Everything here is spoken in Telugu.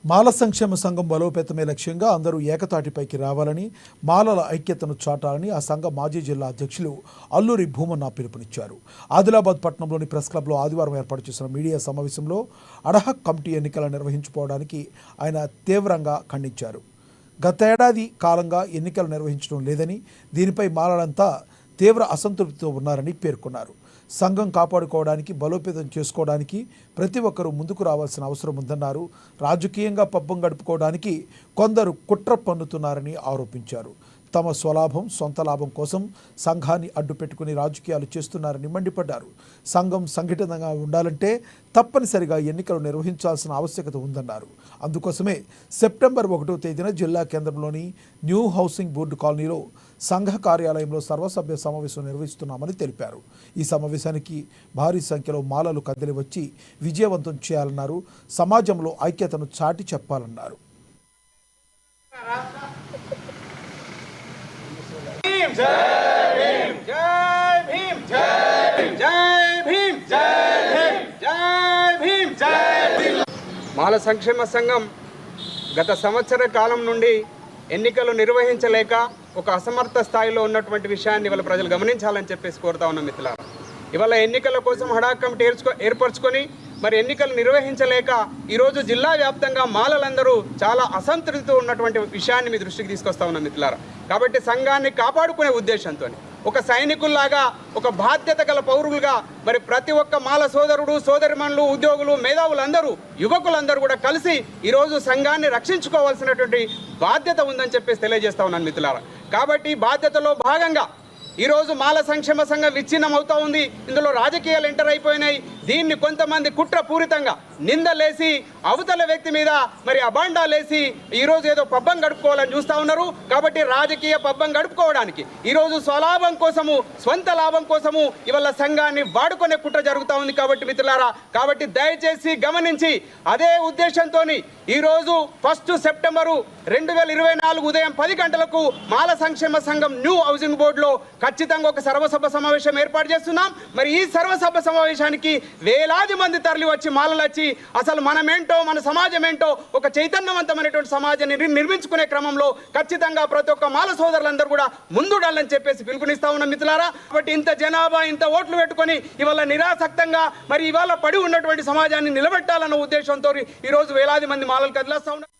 మాల సంక్షేమ సంఘం బలోపేతమే లక్ష్యంగా అందరూ ఏకతాటిపైకి రావాలని, మాలల ఐక్యతను చాటాలని ఆ సంఘ మాజీ జిల్లా అధ్యక్షులు అల్లూరి భూమన్న పిలుపునిచ్చారు. ఆదిలాబాద్ పట్టణంలోని ప్రెస్ క్లబ్లో ఆదివారం ఏర్పాటు చేసిన మీడియా సమావేశంలో అడహక్ కమిటీ ఎన్నికలు నిర్వహించుకోవడానికి ఆయన తీవ్రంగా ఖండించారు. గతేడాది కాలంగా ఎన్నికలు నిర్వహించడం లేదని, దీనిపై మాలలంతా తీవ్ర అసంతృప్తితో ఉన్నారని పేర్కొన్నారు. సంఘం కాపాడుకోవడానికి, బలోపేతం చేసుకోవడానికి ప్రతి ఒక్కరూ ముందుకు రావాల్సిన అవసరం ఉందన్నారు. రాజకీయంగా పబ్బం గడుపుకోవడానికి కొందరు కుట్ర పన్నుతున్నారని ఆరోపించారు. తమ స్వలాభం, సొంత లాభం కోసం సంఘాన్ని అడ్డుపెట్టుకుని రాజకీయాలు చేస్తున్నారని మండిపడ్డారు. సంఘం సంఘటితంగా ఉండాలంటే తప్పనిసరిగా ఎన్నికలు నిర్వహించాల్సిన ఆవశ్యకత ఉందన్నారు. అందుకోసమే సెప్టెంబర్ 1వ తేదీన జిల్లా కేంద్రంలోని న్యూ హౌసింగ్ బోర్డు కాలనీలో సంఘ కార్యాలయంలో సర్వసభ్య సమావేశం నిర్వహిస్తున్నామని తెలిపారు. ఈ సమావేశానికి భారీ సంఖ్యలో మాలలు కదిలి వచ్చి విజయవంతం చేయాలన్నారు. సమాజంలో ఐక్యతను చాటి చెప్పాలన్నారు. మాల సంక్షేమ సంఘం గత సంవత్సర కాలం నుండి ఎన్నికలు నిర్వహించలేక ఒక అసమర్థ స్థాయిలో ఉన్నటువంటి విషయాన్ని ఇవాళ ప్రజలు గమనించాలని చెప్పేసి కోరుతా ఉన్నాం మిత్రులారా. ఇవాళ ఎన్నికల కోసం హడాక్ కమిటీ ఏర్పరచుకొని మరి ఎన్నికలు నిర్వహించలేక ఈరోజు జిల్లా వ్యాప్తంగా మాలలందరూ చాలా అసంతృప్తితో ఉన్నటువంటి విషయాన్ని మీ దృష్టికి తీసుకొస్తా ఉన్నాం మిత్రులారా. కాబట్టి సంఘాన్ని కాపాడుకునే ఉద్దేశంతో ఒక సైనికుల్లాగా, ఒక బాధ్యత గల పౌరులుగా మరి ప్రతి ఒక్క మాల సోదరుడు, సోదరిమణులు, ఉద్యోగులు, మేధావులందరూ, యువకులందరూ కూడా కలిసి ఈరోజు సంఘాన్ని రక్షించుకోవాల్సినటువంటి బాధ్యత ఉందని చెప్పేసి తెలియజేస్తా ఉన్నాను మిత్రులారా. కాబట్టి బాధ్యతలో భాగంగా ఈరోజు మాల సంక్షేమ సంఘం విచ్ఛిన్నం అవుతూ ఉంది. ఇందులో రాజకీయాలు ఎంటర్ అయిపోయినాయి. దీన్ని కొంతమంది కుట్రపూరితంగా నిందలేసి అవతల వ్యక్తి మీద మరి అబాండాలేసి ఈరోజు ఏదో పబ్బం గడుపుకోవాలని చూస్తూ ఉన్నారు. కాబట్టి రాజకీయ పబ్బం గడుపుకోవడానికి ఈరోజు స్వలాభం కోసము, స్వంత లాభం కోసము ఇవాళ సంఘాన్ని వాడుకునే కుట్ర జరుగుతూ ఉంది. కాబట్టి మిత్రులారా, కాబట్టి దయచేసి గమనించి అదే ఉద్దేశంతో ఈరోజు 1 సెప్టెంబరు 2024 ఉదయం 10 గంటలకు మాల సంక్షేమ సంఘం న్యూ హౌసింగ్ బోర్డులో ఖచ్చితంగా ఒక సర్వసభ సమావేశం ఏర్పాటు చేస్తున్నాం. మరి ఈ సర్వసభ సమావేశానికి వేలాది మంది తరలి వచ్చి, మాలలు వచ్చి అసలు మనమేంటో, మన సమాజం ఏంటో ఒక చైతన్యవంతమైనటువంటి సమాజాన్ని నిర్మించుకునే క్రమంలో ఖచ్చితంగా ప్రతి ఒక్క మాల సోదరులందరూ కూడా ముందుడాలని చెప్పేసి పిలుపునిస్తా ఉన్నాం మిత్రులారా. కాబట్టి ఇంత జనాభా, ఇంత ఓట్లు పెట్టుకొని ఇవాళ నిరాసక్తంగా మరి ఇవాళ పడి ఉన్నటువంటి సమాజాన్ని నిలబెట్టాలన్న ఉద్దేశంతో ఈరోజు వేలాది మంది మాలలు కదిలేస్తా ఉన్నారు.